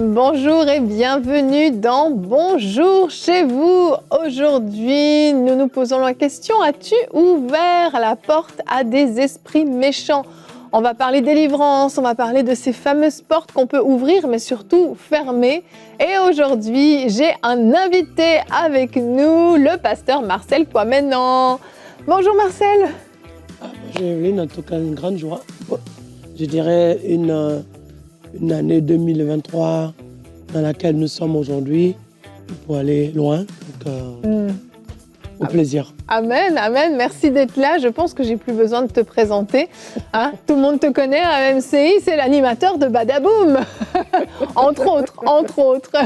Bonjour et bienvenue dans Bonjour chez vous. Aujourd'hui, nous nous posons la question, as-tu ouvert la porte à des esprits méchants ? On va parler délivrance, on va parler de ces fameuses portes qu'on peut ouvrir, mais surtout fermer. Et aujourd'hui, j'ai un invité avec nous, le pasteur Marcel Kwamenan. Bonjour Marcel. Bonjour Evelyne, en tout cas une grande joie. Je dirais une année 2023 dans laquelle nous sommes aujourd'hui pour aller loin. Donc, au plaisir. Amen, amen. Merci d'être là. Je pense que j'ai plus besoin de te présenter. Hein, tout le monde te connaît à MCI, c'est l'animateur de Badaboum. entre autres.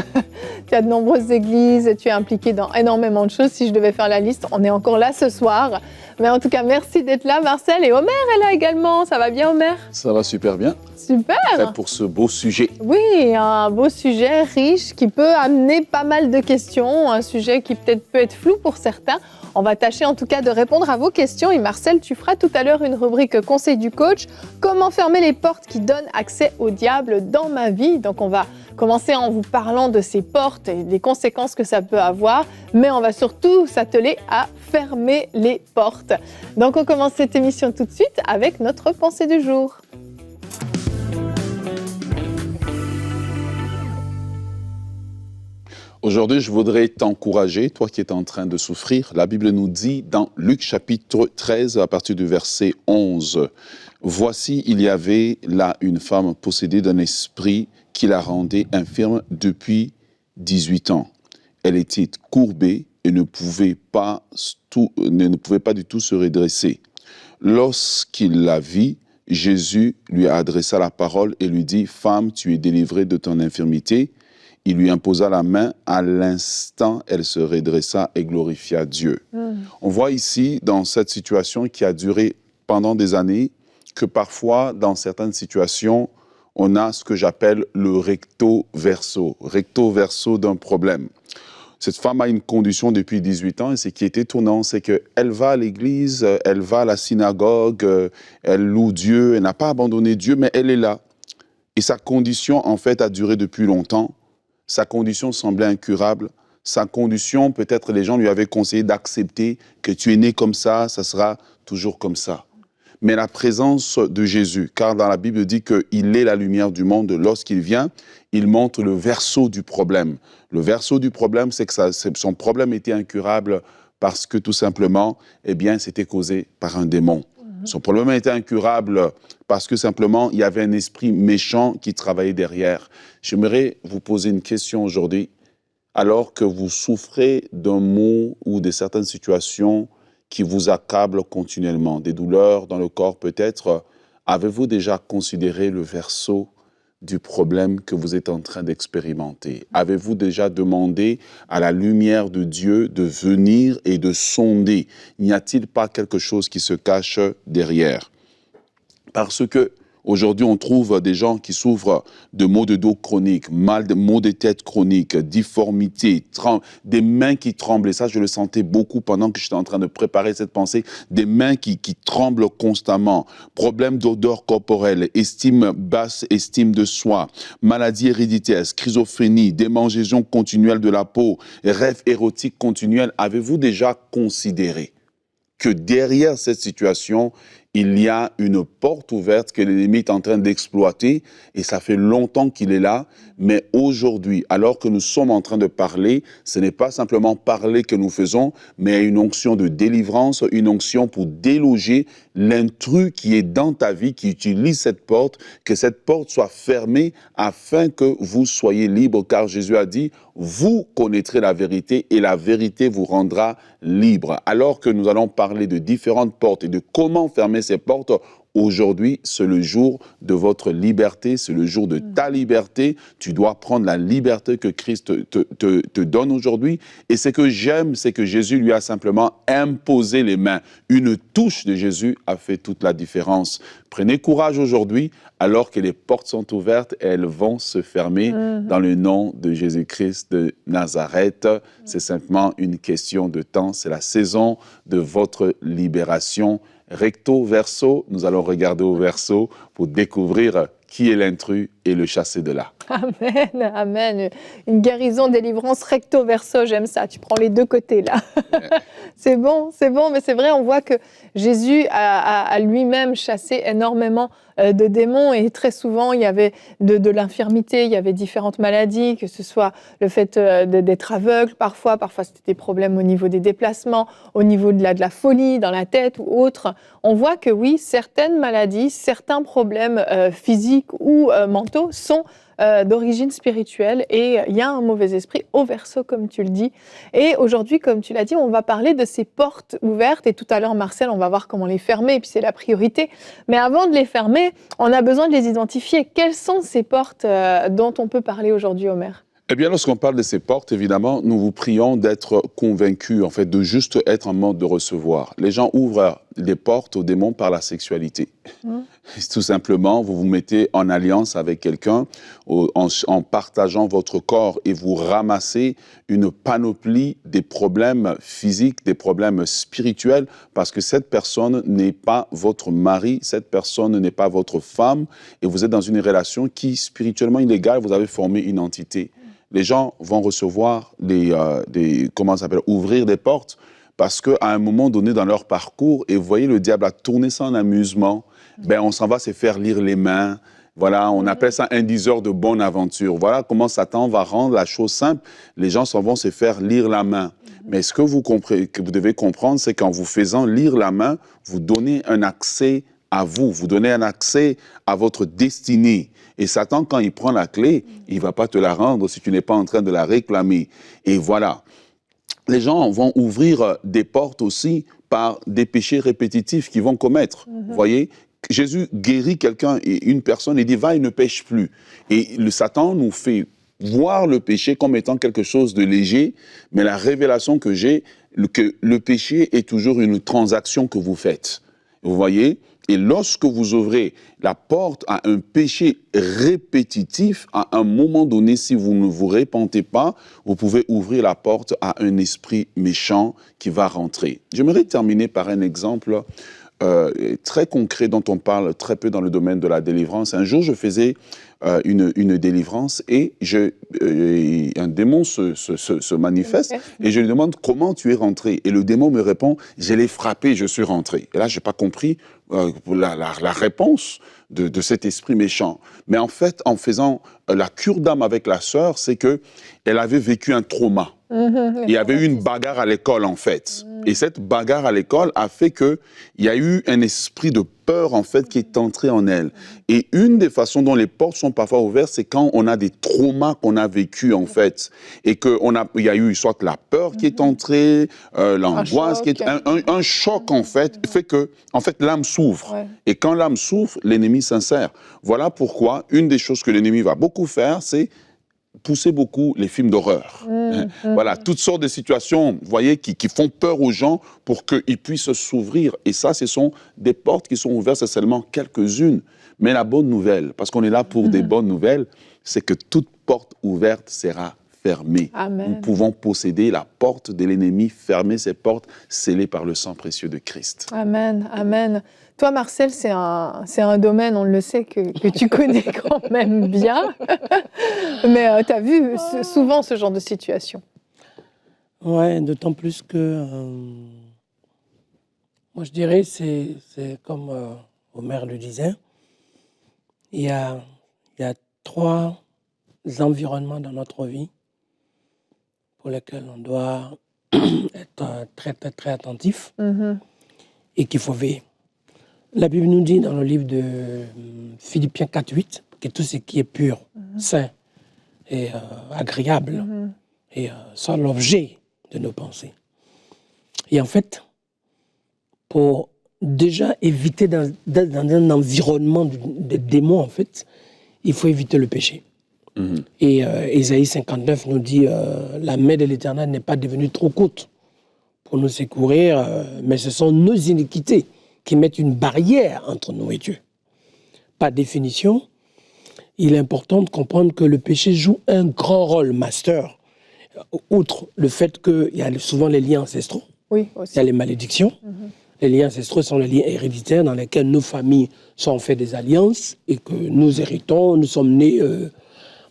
Tu as de nombreuses églises, tu es impliqué dans énormément de choses. Si je devais faire la liste, on est encore là ce soir. Mais en tout cas, merci d'être là, Marcel. Et Omer est là également. Ça va bien, Omer ? Ça va super bien. Super. Prêt pour ce beau sujet. Oui, un beau sujet riche qui peut amener pas mal de questions. Un sujet qui peut être flou pour certains. On va tâcher en tout cas de répondre à vos questions. Et Marcel, tu feras tout à l'heure une rubrique Conseil du coach. Comment fermer les portes qui donnent accès au diable dans ma vie ? Donc on va commencer en vous parlant de ces portes et des conséquences que ça peut avoir. Mais on va surtout s'atteler à fermer les portes. Donc on commence cette émission tout de suite avec notre pensée du jour. Aujourd'hui, je voudrais t'encourager, toi qui es en train de souffrir. La Bible nous dit dans Luc chapitre 13, à partir du verset 11, « Voici, il y avait là une femme possédée d'un esprit qui la rendait infirme depuis 18 ans. Elle était courbée et ne pouvait pas du tout se redresser. Lorsqu'il la vit, Jésus lui adressa la parole et lui dit, « Femme, tu es délivrée de ton infirmité. » Il lui imposa la main, à l'instant, elle se redressa et glorifia Dieu. On voit ici, dans cette situation qui a duré pendant des années, que parfois, dans certaines situations, on a ce que j'appelle le recto verso d'un problème. Cette femme a une condition depuis 18 ans et ce qui est étonnant, c'est qu'elle va à l'église, elle va à la synagogue, elle loue Dieu, elle n'a pas abandonné Dieu, mais elle est là. Et sa condition, en fait, a duré depuis longtemps. Sa condition semblait incurable. Sa condition, peut-être les gens lui avaient conseillé d'accepter que tu es né comme ça sera toujours comme ça. Mais la présence de Jésus, car dans la Bible dit qu'il est la lumière du monde, lorsqu'il vient, il montre le verso du problème. Le verso du problème, c'est que son problème était incurable parce que tout simplement, c'était causé par un démon. Son problème était incurable parce que simplement, il y avait un esprit méchant qui travaillait derrière. J'aimerais vous poser une question aujourd'hui. Alors que vous souffrez d'un mot ou de certaines situations qui vous accablent continuellement, des douleurs dans le corps peut-être, avez-vous déjà considéré le verso du problème que vous êtes en train d'expérimenter? Avez-vous déjà demandé à la lumière de Dieu de venir et de sonder? N'y a-t-il pas quelque chose qui se cache derrière? Parce que aujourd'hui, on trouve des gens qui souffrent de maux de dos chroniques, maux de tête chroniques, difformités, des mains qui tremblent. Et ça, je le sentais beaucoup pendant que j'étais en train de préparer cette pensée. Des mains qui tremblent constamment. Problèmes d'odeur corporelle, estime basse, estime de soi, maladie héréditaire, schizophrénie, démangeaison continuelle de la peau, rêves érotiques continuels. Avez-vous déjà considéré que derrière cette situation, il y a une porte ouverte que l'ennemi est en train d'exploiter et ça fait longtemps qu'il est là. Mais aujourd'hui, alors que nous sommes en train de parler, ce n'est pas simplement parler que nous faisons, mais une onction de délivrance, une onction pour déloger l'intrus qui est dans ta vie, qui utilise cette porte, que cette porte soit fermée afin que vous soyez libre. Car Jésus a dit, vous connaîtrez la vérité et la vérité vous rendra libre. Alors que nous allons parler de différentes portes et de comment fermer ces portes, aujourd'hui, c'est le jour de votre liberté, c'est le jour de ta liberté. Tu dois prendre la liberté que Christ te donne aujourd'hui. Et ce que j'aime, c'est que Jésus lui a simplement imposé les mains. Une touche de Jésus a fait toute la différence. Prenez courage aujourd'hui, alors que les portes sont ouvertes et elles vont se fermer dans le nom de Jésus-Christ de Nazareth. C'est simplement une question de temps. C'est la saison de votre libération. Recto verso, nous allons regarder au verso pour découvrir qui est l'intrus et le chasser de là. Amen, amen. Une guérison, délivrance recto verso, j'aime ça. Tu prends les deux côtés là. C'est bon, mais c'est vrai, on voit que Jésus a lui-même chassé énormément de démons et très souvent il y avait de l'infirmité, il y avait différentes maladies, que ce soit le fait d'être aveugle parfois c'était des problèmes au niveau des déplacements, au niveau de la folie dans la tête ou autre. On voit que oui, certaines maladies, certains problèmes physiques ou mentaux sont d'origine spirituelle et il y a un mauvais esprit au verso comme tu le dis. Et aujourd'hui, comme tu l'as dit, on va parler de ces portes ouvertes et tout à l'heure Marcel, on va voir comment les fermer et puis c'est la priorité. Mais avant de les fermer, on a besoin de les identifier. Quelles sont ces portes dont on peut parler aujourd'hui, Omer ? Eh bien, lorsqu'on parle de ces portes, évidemment, nous vous prions d'être convaincus, en fait, de juste être en mode de recevoir. Les gens ouvrent les portes aux démons par la sexualité. Tout simplement, vous vous mettez en alliance avec quelqu'un en partageant votre corps et vous ramassez une panoplie des problèmes physiques, des problèmes spirituels, parce que cette personne n'est pas votre mari, cette personne n'est pas votre femme, et vous êtes dans une relation qui, spirituellement illégale, vous avez formé une entité. Les gens vont recevoir ouvrir des portes parce qu'à un moment donné dans leur parcours, et vous voyez, le diable a tourné ça en amusement, on s'en va se faire lire les mains. Voilà, on appelle ça un diseur de bonne aventure. Voilà comment Satan va rendre la chose simple. Les gens s'en vont se faire lire la main. Mais ce que vous devez comprendre, c'est qu'en vous faisant lire la main, vous donnez un accès à vous donnez un accès à votre destinée. Et Satan, quand il prend la clé, il ne va pas te la rendre si tu n'es pas en train de la réclamer. Et voilà. Les gens vont ouvrir des portes aussi par des péchés répétitifs qu'ils vont commettre. Vous voyez, Jésus guérit quelqu'un et une personne et dit « va et ne pêche plus ». Et le Satan nous fait voir le péché comme étant quelque chose de léger, mais la révélation que j'ai, que le péché est toujours une transaction que vous faites. Vous voyez ? Et lorsque vous ouvrez la porte à un péché répétitif, à un moment donné, si vous ne vous repentez pas, vous pouvez ouvrir la porte à un esprit méchant qui va rentrer. J'aimerais terminer par un exemple très concret dont on parle très peu dans le domaine de la délivrance. Un jour, je faisais une délivrance et un démon se manifeste et je lui demande comment tu es rentré. Et le démon me répond, je l'ai frappé, je suis rentré. Et là, je n'ai pas compris la réponse de cet esprit méchant. Mais en fait, en faisant la cure d'âme avec la sœur, c'est qu'elle avait vécu un trauma. Il y avait eu une bagarre à l'école, en fait. Et cette bagarre à l'école a fait qu'il y a eu un esprit de peur, en fait, qui est entré en elle. Et une des façons dont les portes sont parfois ouvertes, c'est quand on a des traumas qu'on a vécus, en fait. Et qu'il y a eu soit la peur qui est entrée, l'angoisse qui est... Un choc, en fait, fait que, en fait, l'âme s'ouvre. Ouais. Et quand l'âme s'ouvre, l'ennemi s'insère. Voilà pourquoi, une des choses que l'ennemi va beaucoup faire, c'est pousser beaucoup les films d'horreur. Voilà, toutes sortes de situations, vous voyez, qui font peur aux gens pour qu'ils puissent s'ouvrir. Et ça, ce sont des portes qui sont ouvertes, c'est seulement quelques-unes. Mais la bonne nouvelle, parce qu'on est là pour des bonnes nouvelles, c'est que toute porte ouverte sera fermée. Amen. Nous pouvons posséder la porte de l'ennemi, fermer ces portes, scellées par le sang précieux de Christ. Amen, amen. Toi, Marcel, c'est un domaine, on le sait, que tu connais quand même bien. Mais tu as vu souvent ce genre de situation. Oui, d'autant plus que, moi je dirais, c'est comme Omer le disait, il y a 3 environnements dans notre vie pour lesquels on doit être très, très, très attentif et qu'il faut veiller. La Bible nous dit dans le livre de Philippiens 4:8 que tout ce qui est pur, sain et agréable et soit l'objet de nos pensées. Et en fait, pour déjà éviter dans un environnement de démons, en fait, il faut éviter le péché. Et Ésaïe 59 nous dit la main de l'Éternel n'est pas devenue trop courte pour nous secourir, mais ce sont nos iniquités qui mettent une barrière entre nous et Dieu. Par définition, il est important de comprendre que le péché joue un grand rôle, master. Outre le fait qu'il y a souvent les liens ancestraux, oui, aussi. Il y a les malédictions, Les liens ancestraux sont les liens héréditaires dans lesquels nos familles sont fait des alliances et que nous héritons, nous sommes nés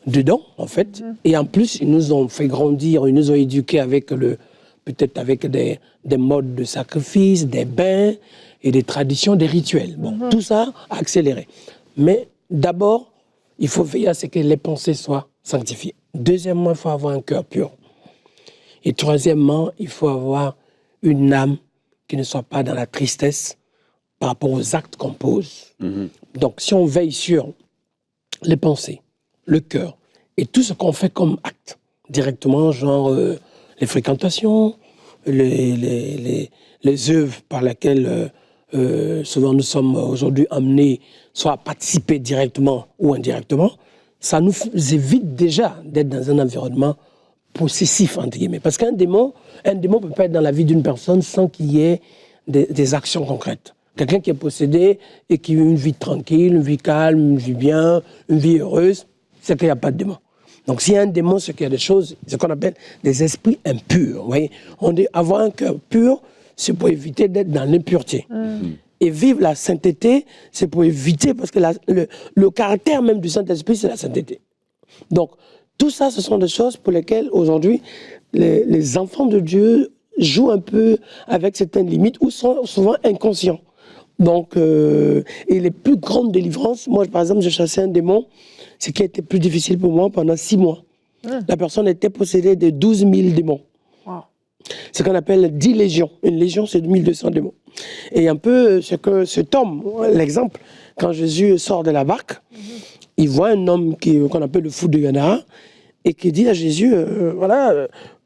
dedans, en fait. Et en plus, ils nous ont fait grandir, ils nous ont éduqués avec peut-être avec des modes de sacrifice, des bains et des traditions, des rituels. Bon, tout ça a accéléré. Mais d'abord, il faut veiller à ce que les pensées soient sanctifiées. Deuxièmement, il faut avoir un cœur pur. Et troisièmement, il faut avoir une âme qui ne soit pas dans la tristesse par rapport aux actes qu'on pose. Donc, si on veille sur les pensées, le cœur et tout ce qu'on fait comme acte, directement, genre les fréquentations, les œuvres par lesquelles souvent nous sommes aujourd'hui amenés soit à participer directement ou indirectement, ça nous évite déjà d'être dans un environnement possessif, entre guillemets. Parce qu'un démon ne peut pas être dans la vie d'une personne sans qu'il y ait des actions concrètes. Quelqu'un qui est possédé et qui vit une vie tranquille, une vie calme, une vie bien, une vie heureuse, c'est qu'il n'y a pas de démon. Donc s'il y a un démon, c'est qu'il y a des choses, ce qu'on appelle des esprits impurs. Vous voyez, on dit avoir un cœur pur, c'est pour éviter d'être dans l'impureté. Et vivre la sainteté, c'est pour éviter, parce que le caractère même du Saint-Esprit, c'est la sainteté. Donc, tout ça, ce sont des choses pour lesquelles, aujourd'hui, les enfants de Dieu jouent un peu avec certaines limites ou sont souvent inconscients. Donc, et les plus grandes délivrances, moi, par exemple, j'ai chassé un démon, ce qui a été plus difficile pour moi pendant 6 mois. La personne était possédée de 12 000 démons. Ce qu'on appelle 10 légions. Une légion, c'est 1200 démons. Et un peu ce que cet homme, l'exemple, quand Jésus sort de la barque, il voit un homme qu'on appelle le fou de Gadara et qui dit à Jésus,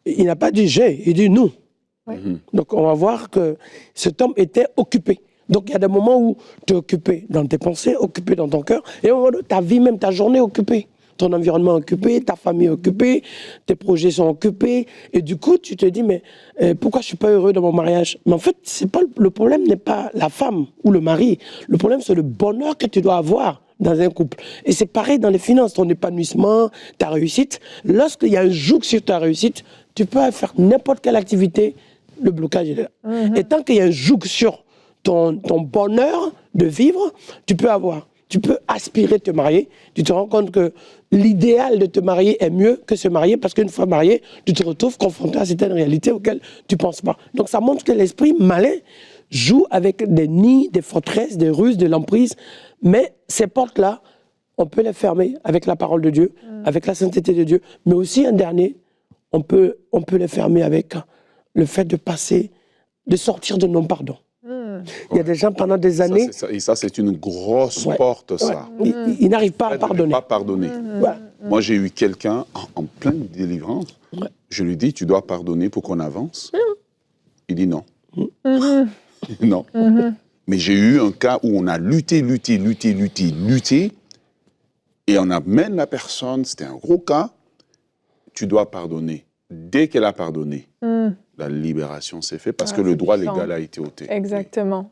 il n'a pas dit j'ai, il dit nous. Donc on va voir que cet homme était occupé. Donc il y a des moments où tu es occupé dans tes pensées, occupé dans ton cœur, et au moment où ta vie, même ta journée est occupée. Ton environnement est occupé, ta famille est occupée, tes projets sont occupés, et du coup tu te dis mais pourquoi je suis pas heureux dans mon mariage? Mais en fait le problème n'est pas la femme ou le mari, le problème c'est le bonheur que tu dois avoir dans un couple. Et c'est pareil dans les finances, ton épanouissement, ta réussite. Lorsqu'il y a un joug sur ta réussite, tu peux faire n'importe quelle activité, le blocage est là. Et tant qu'il y a un joug sur ton bonheur de vivre, tu peux aspirer te marier. Tu te rends compte que l'idéal de te marier est mieux que se marier parce qu'une fois marié, tu te retrouves confronté à certaines réalités auxquelles tu ne penses pas. Donc ça montre que l'esprit malin joue avec des nids, des forteresses, des ruses, de l'emprise. Mais ces portes-là, on peut les fermer avec la parole de Dieu, avec la sainteté de Dieu. Mais aussi un dernier, on peut les fermer avec le fait de sortir de non-pardon. Il y a des gens pendant des années... Et ça, c'est une grosse porte, ça. Ils n'arrivent pas à pardonner. Pas pardonner. Moi, j'ai eu quelqu'un en pleine délivrance. Je lui dis, tu dois pardonner pour qu'on avance. Il dit non. Non. Mais j'ai eu un cas où on a lutté, et on amène la personne, c'était un gros cas, tu dois pardonner. Dès qu'elle a pardonné, la libération s'est faite parce que le droit légal a été ôté. Exactement.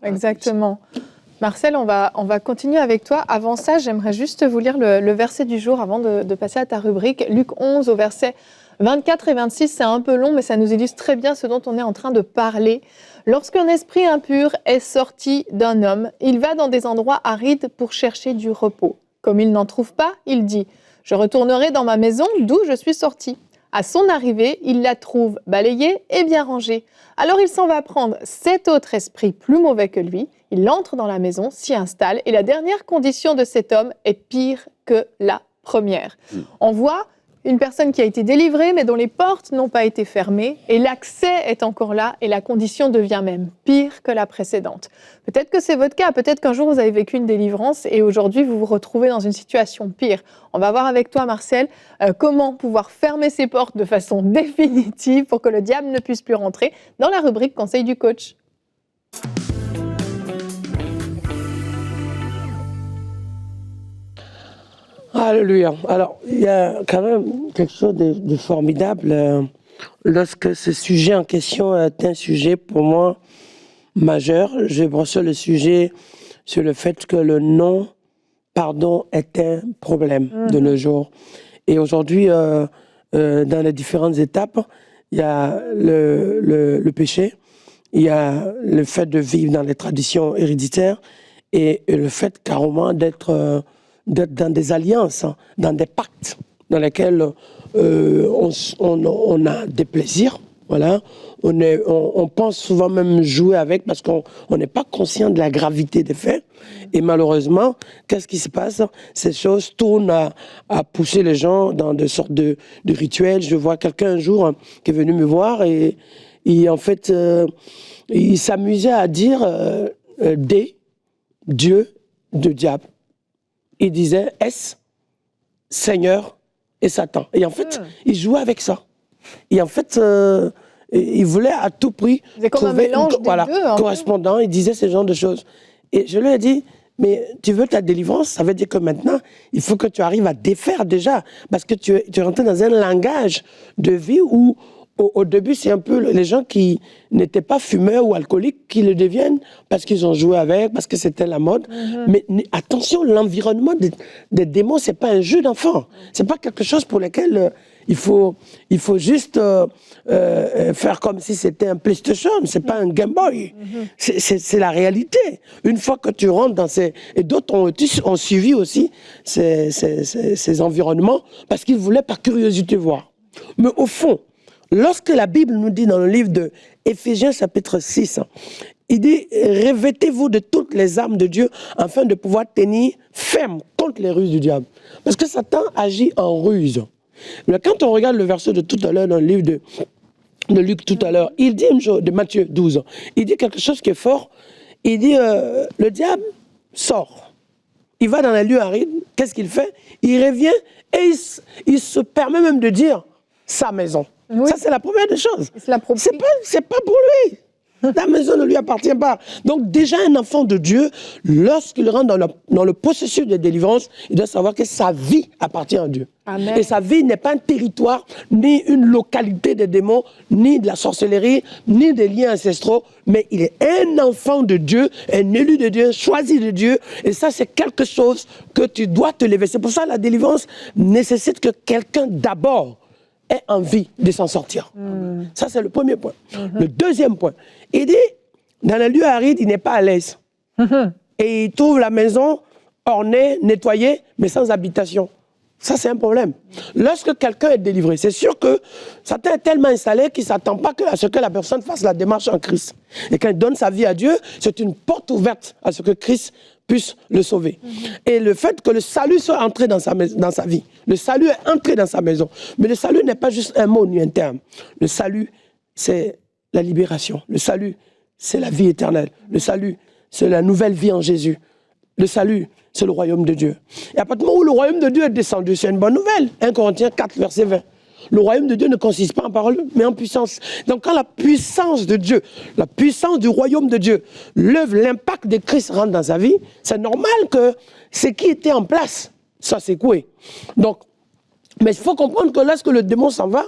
Marcel, on va continuer avec toi. Avant ça, j'aimerais juste vous lire le verset du jour avant de passer à ta rubrique. Luc 11 au verset 24 et 26, c'est un peu long, mais ça nous illustre très bien ce dont on est en train de parler. Lorsqu'un esprit impur est sorti d'un homme, il va dans des endroits arides pour chercher du repos. Comme il n'en trouve pas, il dit « Je retournerai dans ma maison d'où je suis sorti ». À son arrivée, il la trouve balayée et bien rangée. Alors il s'en va prendre 7 autres esprits plus mauvais que lui. Il entre dans la maison, s'y installe, et la dernière condition de cet homme est pire que la première. On voit une personne qui a été délivrée, mais dont les portes n'ont pas été fermées, et l'accès est encore là, et la condition devient même pire que la précédente. Peut-être que c'est votre cas, peut-être qu'un jour vous avez vécu une délivrance, et aujourd'hui vous vous retrouvez dans une situation pire. On va voir avec toi, Marcel, comment pouvoir fermer ces portes de façon définitive pour que le diable ne puisse plus rentrer, dans la rubrique Conseil du coach. Alléluia. Alors, il y a quand même quelque chose de formidable lorsque ce sujet en question est un sujet pour moi majeur. Je brosse le sujet sur le fait que le non-pardon est un problème de nos jours. Et aujourd'hui, dans les différentes étapes, il y a le péché, Il y a le fait de vivre dans les traditions héréditaires et le fait carrément d'être dans des alliances, hein, dans des pactes dans lesquels on a des plaisirs. Voilà. On pense souvent même jouer avec parce qu'on n'est pas conscient de la gravité des faits. Et malheureusement, qu'est-ce qui se passe? Ces choses tournent à pousser les gens dans des sortes de rituels. Je vois quelqu'un un jour hein, qui est venu me voir et en fait, il s'amusait à dire des, Dieu, de diable. Il disait S, Seigneur et Satan. Et en fait, il jouait avec ça. Et en fait, il voulait à tout prix trouver un correspondant. Il disait ce genre de choses. Et je lui ai dit, mais tu veux ta délivrance? Ça veut dire que maintenant, il faut que tu arrives à défaire déjà. Parce que tu es rentré dans un langage de vie où, au début, c'est un peu les gens qui n'étaient pas fumeurs ou alcooliques qui le deviennent parce qu'ils ont joué avec, parce que c'était la mode. Mais attention, l'environnement des démons, c'est pas un jeu d'enfant. C'est pas quelque chose pour lequel il faut juste faire comme si c'était un PlayStation. C'est pas un Game Boy. C'est la réalité. Une fois que tu rentres dans ces... Et d'autres ont suivi aussi ces environnements parce qu'ils voulaient par curiosité voir. Mais au fond, lorsque la Bible nous dit dans le livre de Éphésiens chapitre 6, il dit « Revêtez-vous de toutes les armes de Dieu afin de pouvoir tenir ferme contre les ruses du diable. » Parce que Satan agit en ruse. Mais quand on regarde le verset de tout à l'heure dans le livre de Luc tout à l'heure, il dit une chose, de Matthieu 12, il dit quelque chose qui est fort. Il dit le diable sort. Il va dans les lieux arides. Qu'est-ce qu'il fait? Il revient et il se permet même de dire sa maison. Oui. Ça, c'est la première des choses. C'est pas pour lui. La maison ne lui appartient pas. Donc, déjà, un enfant de Dieu, lorsqu'il rentre dans le processus de délivrance, il doit savoir que sa vie appartient à Dieu. Amen. Et sa vie n'est pas un territoire, ni une localité des démons, ni de la sorcellerie, ni des liens ancestraux, mais il est un enfant de Dieu, un élu de Dieu, choisi de Dieu. Et ça, c'est quelque chose que tu dois te lever. C'est pour ça que la délivrance nécessite que quelqu'un d'abord ait envie de s'en sortir. Ça, c'est le premier point. Le deuxième point, il dit, dans le lieu aride, il n'est pas à l'aise. Et il trouve la maison ornée, nettoyée, mais sans habitation. Ça, c'est un problème. Lorsque quelqu'un est délivré, c'est sûr que Satan est tellement installé qu'il ne s'attend pas à ce que la personne fasse la démarche en Christ. Et quand il donne sa vie à Dieu, c'est une porte ouverte à ce que Christ puisse le sauver. Et le fait que le salut soit entré dans sa vie, le salut est entré dans sa maison. Mais le salut n'est pas juste un mot ni un terme. Le salut, c'est la libération. Le salut, c'est la vie éternelle. Le salut, c'est la nouvelle vie en Jésus. Le salut, c'est le royaume de Dieu. Et à partir du moment où le royaume de Dieu est descendu, c'est une bonne nouvelle. 1 Corinthiens 4, verset 20. Le royaume de Dieu ne consiste pas en parole, mais en puissance. Donc quand la puissance de Dieu, la puissance du royaume de Dieu, l'œuvre, l'impact de Christ rentre dans sa vie, c'est normal que ce qui était en place, ça s'écoule. Donc, mais il faut comprendre que lorsque le démon s'en va,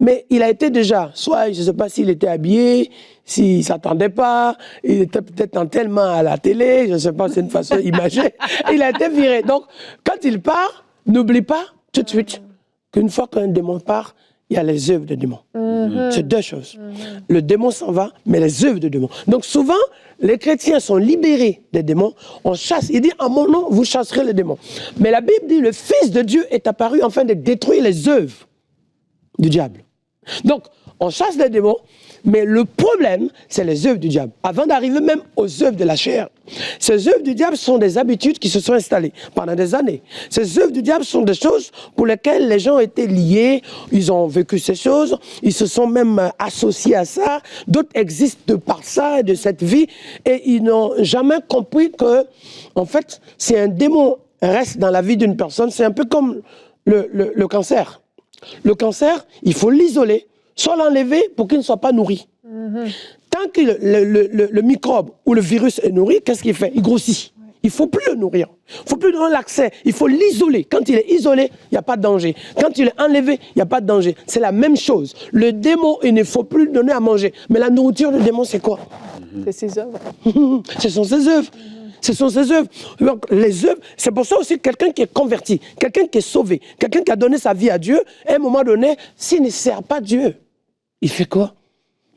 mais il a été déjà, soit je ne sais pas s'il était habillé, s'il ne s'attendait pas, il était peut-être tellement à la télé, je ne sais pas, c'est une façon imagée, il a été viré. Donc, quand il part, n'oublie pas tout de suite qu'une fois qu'un démon part, il y a les œuvres de démons. C'est deux choses. Le démon s'en va, mais les œuvres de démons. Donc souvent, les chrétiens sont libérés des démons. On chasse. Il dit, en mon nom, vous chasserez les démons. Mais la Bible dit, le Fils de Dieu est apparu afin de détruire les œuvres du diable. Donc, on chasse les démons, mais le problème, c'est les œuvres du diable. Avant d'arriver même aux œuvres de la chair, ces œuvres du diable sont des habitudes qui se sont installées pendant des années. Ces œuvres du diable sont des choses pour lesquelles les gens étaient liés, ils ont vécu ces choses, ils se sont même associés à ça, d'autres existent de par ça, de cette vie, et ils n'ont jamais compris que, en fait, si un démon reste dans la vie d'une personne, c'est un peu comme le cancer. Le cancer, il faut l'isoler, soit l'enlever pour qu'il ne soit pas nourri. Tant que le microbe ou le virus est nourri, qu'est-ce qu'il fait? Il grossit. Il ne faut plus le nourrir. Il ne faut plus donner l'accès. Il faut l'isoler. Quand il est isolé, il n'y a pas de danger. Quand il est enlevé, il n'y a pas de danger. C'est la même chose. Le démon, il ne faut plus lui donner à manger. Mais la nourriture du démon, c'est quoi? C'est ses œuvres. Ce sont ses œuvres. Ce sont ses œuvres. Donc, les œuvres, c'est pour ça aussi que quelqu'un qui est converti, quelqu'un qui est sauvé, quelqu'un qui a donné sa vie à Dieu, à un moment donné, s'il ne sert pas Dieu, il fait quoi?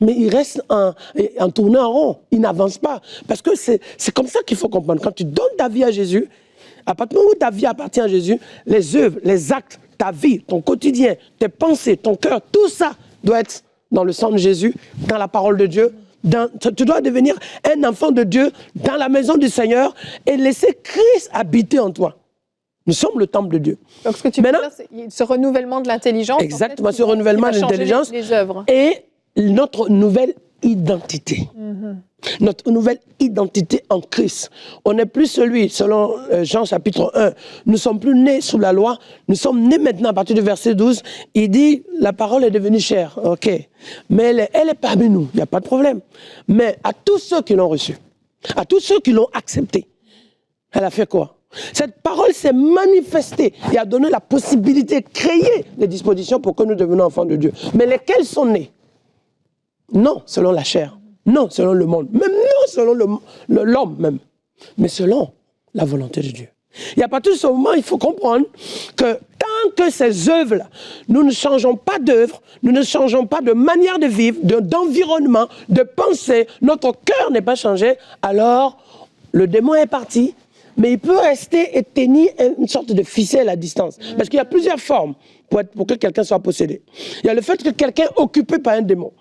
Mais il reste en tournant en rond, il n'avance pas. Parce que c'est comme ça qu'il faut comprendre. Quand tu donnes ta vie à Jésus, à partir du moment où ta vie appartient à Jésus, les œuvres, les actes, ta vie, ton quotidien, tes pensées, ton cœur, tout ça doit être dans le sang de Jésus, dans la parole de Dieu. Tu dois devenir un enfant de Dieu dans la maison du Seigneur et laisser Christ habiter en toi. Nous sommes le temple de Dieu. Donc ce que tu veux dire, c'est ce renouvellement de l'intelligence. Exactement, ce renouvellement de l'intelligence les œuvres. Et notre nouvelle identité. Notre nouvelle identité en Christ. On n'est plus celui, selon Jean chapitre 1, nous ne sommes plus nés sous la loi, nous sommes nés maintenant à partir du verset 12. Il dit, la parole est devenue chair, ok. Mais elle est parmi nous, il n'y a pas de problème. Mais à tous ceux qui l'ont reçue, à tous ceux qui l'ont acceptée, elle a fait quoi? Cette parole s'est manifestée et a donné la possibilité de créer les dispositions pour que nous devenions enfants de Dieu. Mais lesquels sont nés? Non, selon la chair. Non, selon le monde. Même non, selon l'homme même. Mais selon la volonté de Dieu. Et à partir de ce moment, il faut comprendre que tant que ces œuvres-là, nous ne changeons pas d'œuvre, nous ne changeons pas de manière de vivre, d'environnement, de pensée, notre cœur n'est pas changé, alors le démon est parti, mais il peut rester et tenir une sorte de ficelle à distance. Parce qu'il y a plusieurs formes pour que quelqu'un soit possédé. Il y a le fait que quelqu'un est occupé par un démon.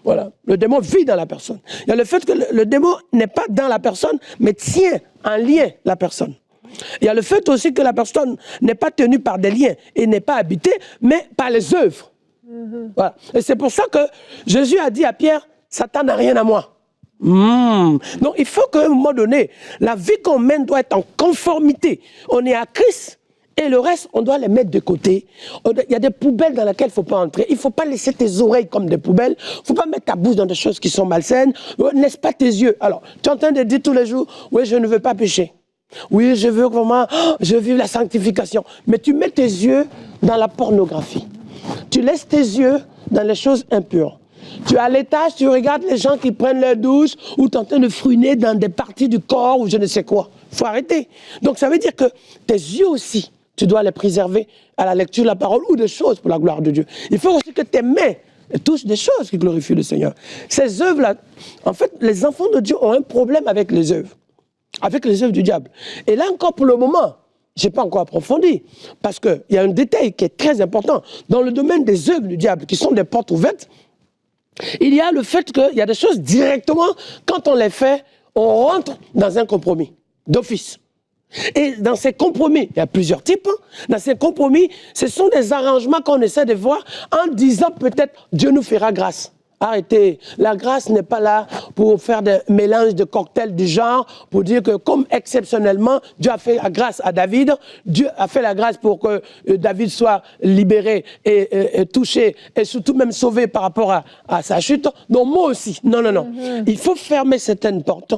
Voilà, le démon vit dans la personne. Il y a le fait que le démon n'est pas dans la personne, mais tient en lien la personne. Il y a le fait aussi que la personne n'est pas tenue par des liens et n'est pas habitée, mais par les œuvres. Voilà. Et c'est pour ça que Jésus a dit à Pierre, Satan n'a rien à moi. Donc il faut qu'à un moment donné, la vie qu'on mène doit être en conformité. On est à Christ. Et le reste, on doit les mettre de côté. Il y a des poubelles dans lesquelles il ne faut pas entrer. Il ne faut pas laisser tes oreilles comme des poubelles. Il ne faut pas mettre ta bouche dans des choses qui sont malsaines. Laisse pas tes yeux. Alors, tu es en train de dire tous les jours, oui, je ne veux pas pécher. Oui, je veux vraiment, je veux la sanctification. Mais tu mets tes yeux dans la pornographie. Tu laisses tes yeux dans les choses impures. Tu es à l'étage, tu regardes les gens qui prennent leur douche ou tu es en train de fouiner dans des parties du corps ou je ne sais quoi. Il faut arrêter. Donc, ça veut dire que tes yeux aussi, tu dois les préserver à la lecture de la parole ou des choses pour la gloire de Dieu. Il faut aussi que tes mains touchent des choses qui glorifient le Seigneur. Ces œuvres-là, en fait, les enfants de Dieu ont un problème avec les œuvres du diable. Et là encore, pour le moment, je n'ai pas encore approfondi, parce qu'il y a un détail qui est très important. Dans le domaine des œuvres du diable, qui sont des portes ouvertes, il y a le fait qu'il y a des choses directement, quand on les fait, on rentre dans un compromis d'office. Et dans ces compromis, il y a plusieurs types. Dans ces compromis, ce sont des arrangements qu'on essaie de voir en disant peut-être Dieu nous fera grâce. Arrêtez, la grâce n'est pas là pour faire des mélanges de cocktails du genre, pour dire que comme exceptionnellement, Dieu a fait la grâce à David, Dieu a fait la grâce pour que David soit libéré et touché, et surtout même sauvé par rapport à sa chute. Donc moi aussi, non. Il faut fermer certaines portes.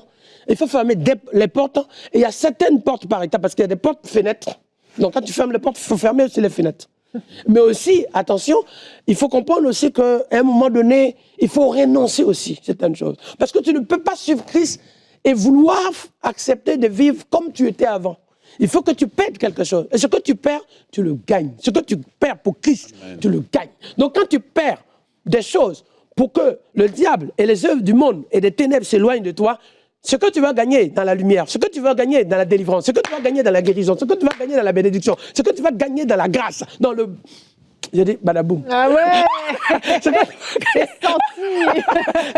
Il faut fermer les portes, et il y a certaines portes par étapes, parce qu'il y a des portes-fenêtres. Donc quand tu fermes les portes, il faut fermer aussi les fenêtres. Mais aussi, attention, il faut comprendre aussi qu'à un moment donné, il faut renoncer aussi certaines choses. Parce que tu ne peux pas suivre Christ et vouloir accepter de vivre comme tu étais avant. Il faut que tu perdes quelque chose. Et ce que tu perds, tu le gagnes. Ce que tu perds pour Christ, tu le gagnes. Donc quand tu perds des choses pour que le diable et les œuvres du monde et des ténèbres s'éloignent de toi, ce que tu vas gagner dans la lumière, ce que tu vas gagner dans la délivrance, ce que tu vas gagner dans la guérison, ce que tu vas gagner dans la bénédiction, ce que tu vas gagner dans la grâce, dans le... J'ai dit badaboum. Ah ouais. Ce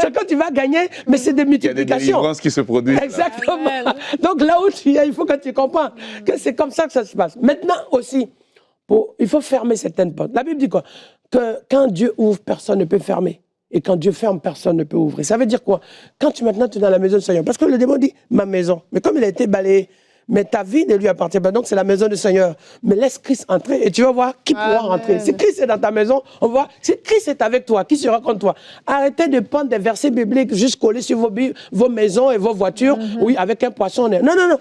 que tu vas gagner, mais c'est des multiplications. Il y a des délivrances qui se produisent. Exactement. Donc là où tu es, il faut que tu comprends que c'est comme ça que ça se passe. Maintenant aussi, il faut fermer certaines portes. La Bible dit quoi? Que quand Dieu ouvre, personne ne peut fermer. Et quand Dieu ferme, personne ne peut ouvrir. Ça veut dire quoi? Quand maintenant tu es dans la maison du Seigneur, parce que le démon dit ma maison, mais comme il a été balayé, mais ta vie ne lui appartient pas, donc c'est la maison du Seigneur. Mais laisse Christ entrer et tu vas voir qui pourra rentrer. Si Christ est dans ta maison, on va voir, si Christ est avec toi, qui sera contre toi? Arrêtez de prendre des versets bibliques juste collés sur vos maisons et vos voitures, oui, avec un poisson. Non.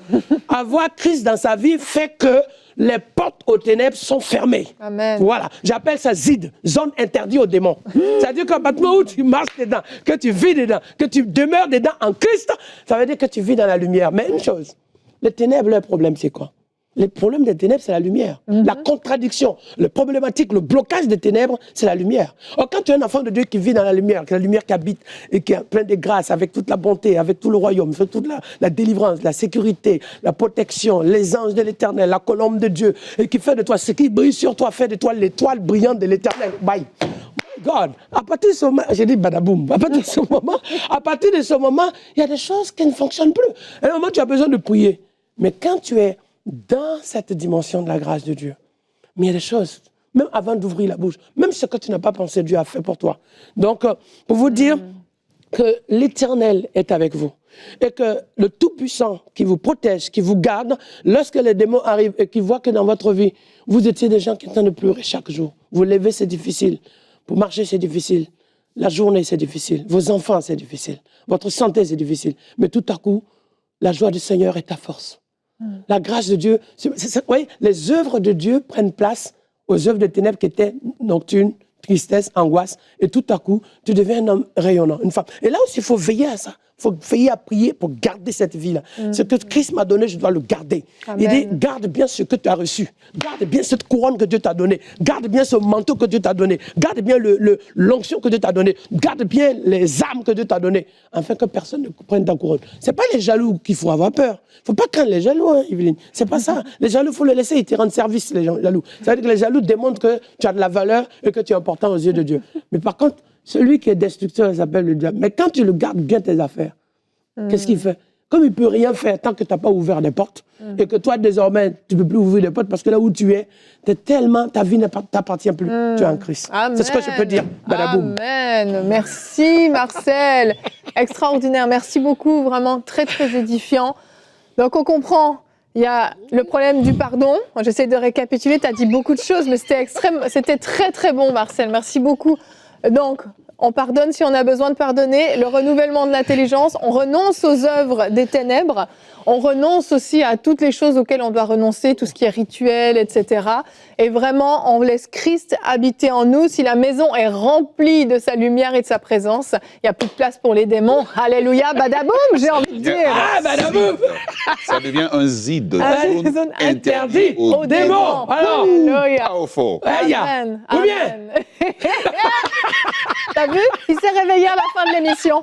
Avoir Christ dans sa vie fait que les portes aux ténèbres sont fermées. Amen. Voilà, j'appelle ça ZID, zone interdite aux démons. C'est-à-dire qu'à partir du moment où tu marches dedans, que tu vis dedans, que tu demeures dedans en Christ, ça veut dire que tu vis dans la lumière. Mais une chose, les ténèbres, leur problème, c'est quoi? Le problème des ténèbres, c'est la lumière. La contradiction, le problématique, le blocage des ténèbres, c'est la lumière. Or, quand tu es un enfant de Dieu qui vit dans la lumière qui habite et qui est plein de grâce, avec toute la bonté, avec tout le royaume, avec toute la délivrance, la sécurité, la protection, les anges de l'éternel, la colombe de Dieu, et qui fait de toi, ce qui brille sur toi, fait de toi l'étoile brillante de l'éternel. Bye. God, à partir de ce moment, j'ai dit badaboum, à partir de ce moment, il y a des choses qui ne fonctionnent plus. À un moment, tu as besoin de prier. Mais quand tu es dans cette dimension de la grâce de Dieu, mais il y a des choses, même avant d'ouvrir la bouche, même ce que tu n'as pas pensé, Dieu a fait pour toi. Donc, pour vous dire que l'Éternel est avec vous et que le Tout-Puissant qui vous protège, qui vous garde, lorsque les démons arrivent et qui voient que dans votre vie, vous étiez des gens qui sont en train de pleurer chaque jour. Vous levez, c'est difficile. Pour marcher, c'est difficile. La journée, c'est difficile. Vos enfants, c'est difficile. Votre santé, c'est difficile. Mais tout à coup, la joie du Seigneur est ta force. La grâce de Dieu, vous voyez, les œuvres de Dieu prennent place aux œuvres de ténèbres qui étaient nocturnes, tristesse, angoisse, et tout à coup, tu deviens un homme rayonnant, une femme. Et là aussi, il faut veiller à ça. Il faut veiller à prier pour garder cette vie-là. Ce que Christ m'a donné, je dois le garder. Amen. Il dit, garde bien ce que tu as reçu. Garde bien cette couronne que Dieu t'a donnée. Garde bien ce manteau que Dieu t'a donné. Garde bien l'onction que Dieu t'a donnée. Garde bien les armes que Dieu t'a données. Afin que personne ne prenne ta couronne. Ce n'est pas les jaloux qu'il faut avoir peur. Il ne faut pas craindre les jaloux, hein, Yveline. Ce n'est pas ça. Les jaloux, il faut les laisser, ils te rendent service, les jaloux. Ça veut dire que les jaloux démontrent que tu as de la valeur et que tu es important aux yeux de Dieu. Mais par contre, celui qui est destructeur, il s'appelle le diable. Mais quand tu le gardes bien tes affaires, qu'est-ce qu'il fait? Comme il ne peut rien faire tant que tu n'as pas ouvert des portes, et que toi, désormais, tu ne peux plus ouvrir des portes parce que là où tu es tellement, ta vie ne t'appartient plus. Tu es en Christ. C'est ce que je peux dire. Badaboum. Amen. Merci, Marcel. Extraordinaire. Merci beaucoup. Vraiment très, très édifiant. Donc, on comprend. Il y a le problème du pardon. J'essaie de récapituler. Tu as dit beaucoup de choses, mais c'était très, très bon, Marcel. Merci beaucoup. Donc, on pardonne si on a besoin de pardonner, le renouvellement de l'intelligence, on renonce aux œuvres des ténèbres, on renonce aussi à toutes les choses auxquelles on doit renoncer, tout ce qui est rituel, etc. Et vraiment, on laisse Christ habiter en nous. Si la maison est remplie de sa lumière et de sa présence, il n'y a plus de place pour les démons. Alléluia, badaboum, j'ai envie de dire. Ah, badaboum. Ça devient un zid, une zone interdite aux démons. Alors, Alléluia. Powerful. Amen. Ou bien. T'as vu? Il s'est réveillé à la fin de l'émission.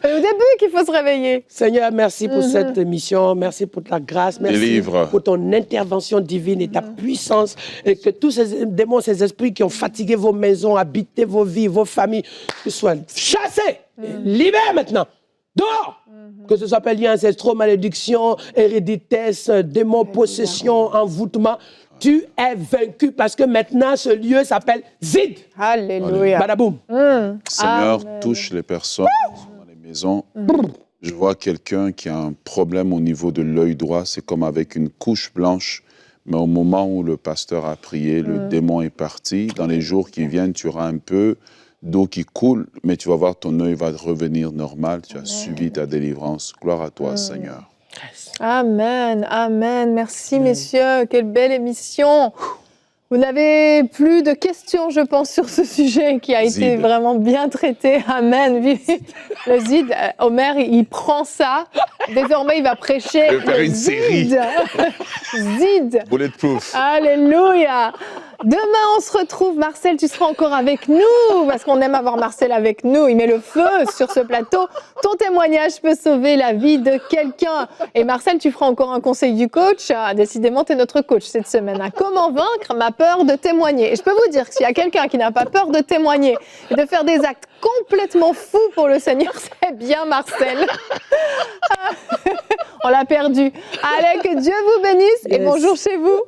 C'est au début qu'il faut se réveiller. Seigneur, merci pour cette émission. Merci pour ta grâce. Merci pour ton intervention divine et ta puissance. Et que tous ces démons, ces esprits qui ont fatigué vos maisons, habité vos vies, vos familles, soient chassés, libérés maintenant. Dehors! Que ce soit lié à ancestraux, malédiction, héréditesse, démons, possession, envoûtement. Tu es vaincu parce que maintenant, ce lieu s'appelle Zid. Alléluia. Badaboum. Seigneur, touche les personnes qui sont dans les maisons. Je vois quelqu'un qui a un problème au niveau de l'œil droit. C'est comme avec une couche blanche. Mais au moment où le pasteur a prié, le démon est parti. Dans les jours qui viennent, tu auras un peu d'eau qui coule, mais tu vas voir, ton œil va revenir normal. Tu as suivi ta délivrance. Gloire à toi, Seigneur. Amen, amen. Merci, messieurs. Quelle belle émission. Vous n'avez plus de questions, je pense, sur ce sujet qui a été vraiment bien traité. Amen. Le Zid, Omer, il prend ça. Désormais, il va prêcher le Zid. Zid. Bulletproof. Alléluia. Demain, on se retrouve. Marcel, tu seras encore avec nous, parce qu'on aime avoir Marcel avec nous. Il met le feu sur ce plateau. Ton témoignage peut sauver la vie de quelqu'un. Et Marcel, tu feras encore un conseil du coach. Décidément, tu es notre coach cette semaine. Comment vaincre ma peur de témoigner? Et je peux vous dire que s'il y a quelqu'un qui n'a pas peur de témoigner et de faire des actes complètement fous pour le Seigneur, c'est bien Marcel. On l'a perdu. Allez, que Dieu vous bénisse et bonjour chez vous.